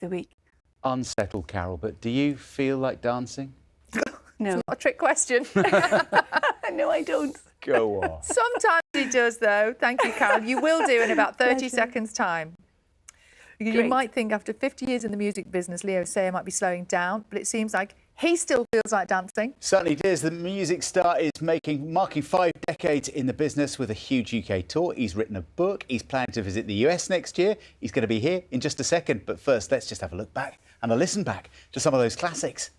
the week? Unsettled, Carol, but do you feel like dancing? No. It's not a trick question. No, I don't. Go on. Sometimes he does, though. Thank you, Carol. You will do in about 30 Pleasure. seconds' time. You Great. might think after 50 years in the music business, Leo Sayer might be slowing down, but it seems like he still feels like dancing. Certainly does. The music star is marking 5 decades in the business with a huge UK tour. He's written a book. He's planning to visit the US next year. He's going to be here in just a second. But first, let's just have a look back and a listen back to some of those classics.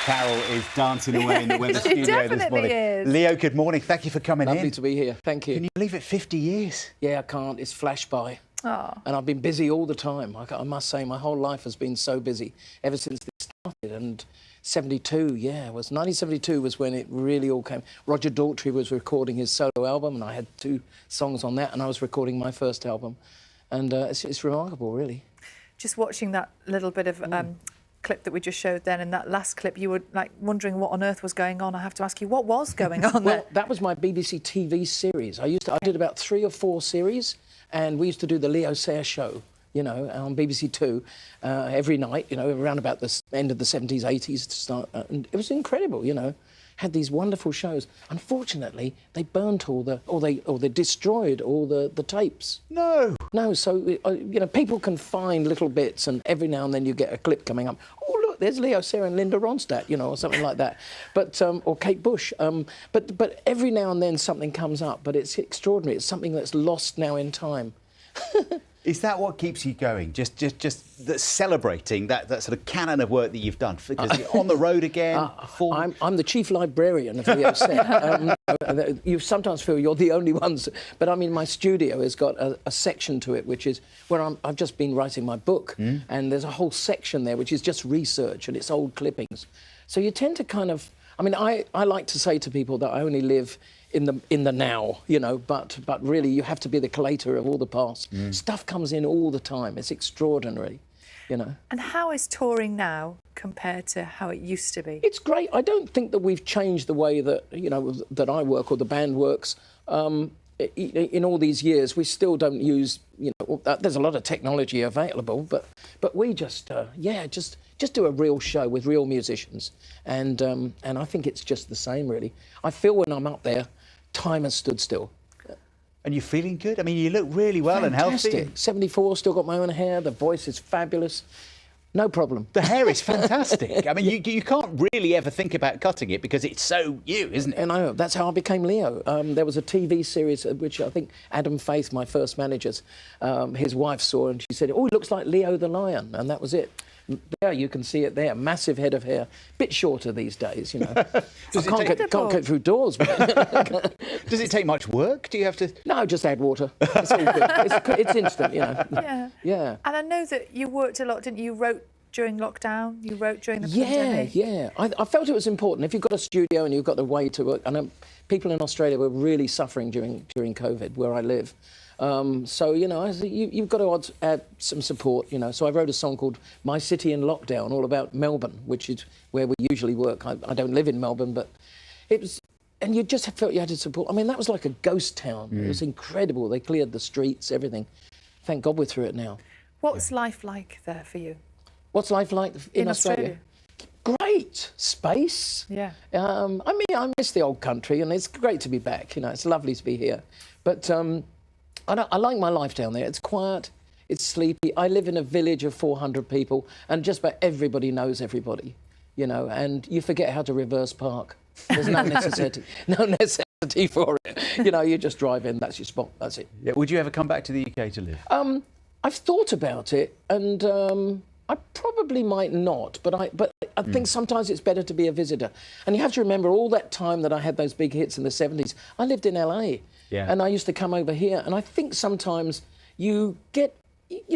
Carol is dancing away in the weather studio this morning. Is. Leo, good morning. Thank you for coming in. Lovely to be here. Thank you. Can you believe it? 50 years? Yeah, I can't. It's flashed by. Oh. And I've been busy all the time. I must say, my whole life has been so busy ever since this started. And 72, yeah, 1972 was when it really all came. Roger Daltrey was recording his solo album, and I had 2 songs on that, and I was recording my first album. And it's remarkable, really. Just watching that little bit of clip that we just showed then, and that last clip, you were like wondering what on earth was going on. I have to ask you, what was going on there? Well, that was my BBC TV series. I did about 3 or 4 series, and we used to do the Leo Sayer show, you know, on BBC Two every night, you know, around about the end of the 70s, 80s to start. And it was incredible, you know. Had these wonderful shows. Unfortunately, they burnt or they destroyed all the tapes. No. No, so, you know, people can find little bits, and every now and then you get a clip coming up. Oh, look, there's Leo Sayer and Linda Ronstadt, you know, or something like that. But, or Kate Bush. But every now and then something comes up, but it's extraordinary. It's something that's lost now in time. Is that what keeps you going? Just celebrating that sort of canon of work that you've done? Because you're on the road again. I'm the chief librarian of Leo Sayer. You sometimes feel you're the only ones, but I mean, my studio has got a section to it, which is where I've just been writing my book, and there's a whole section there which is just research and it's old clippings. So you tend to kind of, I mean, I like to say to people that I only live in the now, you know, but really you have to be the collator of all the past. Stuff comes in all the time. It's extraordinary, you know. And how is touring now compared to how it used to be? It's great. I don't think that we've changed the way that, you know, that I work or the band works. In all these years, we still don't use, you know, there's a lot of technology available, but we just do a real show with real musicians, and I think it's just the same, really. I feel when I'm up there, time has stood still. And you're feeling good? I mean, you look really well Fantastic. and healthy. 74, still got my own hair, the voice is fabulous. No problem. The hair is fantastic. I mean, you can't really ever think about cutting it because it's so you, isn't it? And I know, that's how I became Leo. There was a TV series which I think Adam Faith, my first manager's, his wife saw, and she said, "Oh, he looks like Leo the Lion," and that was it. There, you can see it there. Massive head of hair. Bit shorter these days, you know. Can't get through doors. Does it take much work? Do you have to... No, just add water. It's all good. It's instant, you know. Yeah. Yeah. And I know that you worked a lot, didn't you? You wrote during lockdown, you wrote during the pandemic. Yeah. I felt it was important. If you've got a studio and you've got the way to work, and people in Australia were really suffering during COVID, where I live. So, you know, you've got to add some support, you know. So I wrote a song called My City in Lockdown, all about Melbourne, which is where we usually work. I don't live in Melbourne, but it was... And you just felt you had to support. I mean, that was like a ghost town. It was incredible. They cleared the streets, everything. Thank God we're through it now. What's life like there for you? What's life like in Australia? Great space. Yeah. I mean, I miss the old country, and it's great to be back. You know, it's lovely to be here. But I like my life down there. It's quiet, it's sleepy. I live in a village of 400 people, and just about everybody knows everybody. You know, and you forget how to reverse park. There's no necessity for it. You know, you just drive in. That's your spot. That's it. Yeah. Would you ever come back to the UK to live? I've thought about it, and I probably might not, but I think sometimes it's better to be a visitor. And you have to remember all that time that I had those big hits in the 70s. I lived in LA, and I used to come over here, and I think sometimes you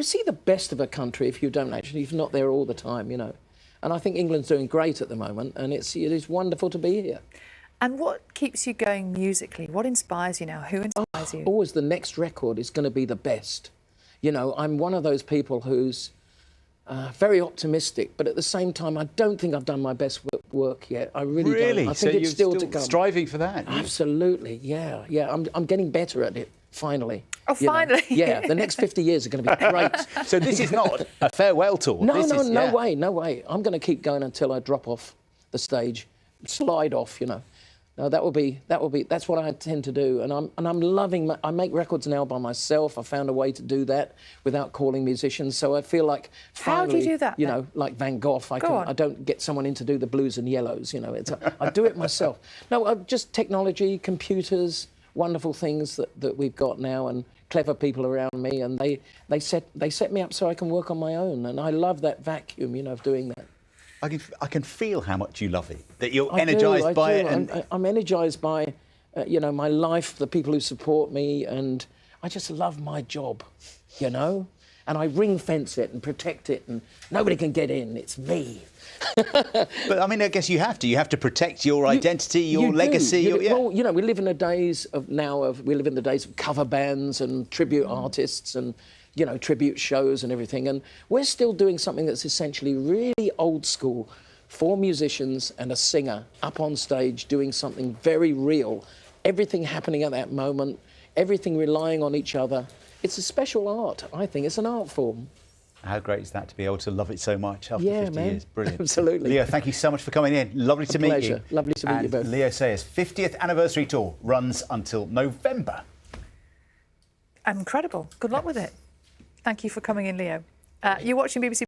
see the best of a country if you're not there all the time, you know. And I think England's doing great at the moment, and it is wonderful to be here. And what keeps you going musically? What inspires you now? Who inspires you? Always the next record is going to be the best. You know, I'm one of those people who's very optimistic, but at the same time, I don't think I've done my best work yet. I really don't. I think it's still to come. Striving for that. Absolutely, yeah. I'm getting better at it finally. Oh, finally! Yeah, the next 50 years are going to be great. So this is not a farewell tour. No way. I'm going to keep going until I drop off the stage, slide off. You know. No, that's what I tend to do, and I'm loving. I make records now by myself. I found a way to do that without calling musicians. So I feel like finally, how do you do that? You know, like Van Gogh. I don't get someone in to do the blues and yellows. You know, I do it myself. No, just technology, computers, wonderful things that we've got now, and clever people around me, and they set me up so I can work on my own, and I love that vacuum, you know, of doing that. I can feel how much you love it, that you're energised by it. And I'm energised by, you know, my life, the people who support me, and I just love my job, you know? And I ring fence it and protect it, and nobody can get in. It's me. But I mean, I guess you have to protect your identity, your legacy. Well, you know, we live in the days of cover bands and tribute artists and, you know, tribute shows and everything. And we're still doing something that's essentially really old school, 4 musicians and a singer up on stage doing something very real. Everything happening at that moment, everything relying on each other. It's a special art, I think. It's an art form. How great is that to be able to love it so much after 50 years? Brilliant. Absolutely. Leo, thank you so much for coming in. Lovely to meet you. Lovely to meet you both. Leo Sayers' 50th anniversary tour runs until November. Incredible. Good luck with it. Thank you for coming in, Leo. You're watching BBC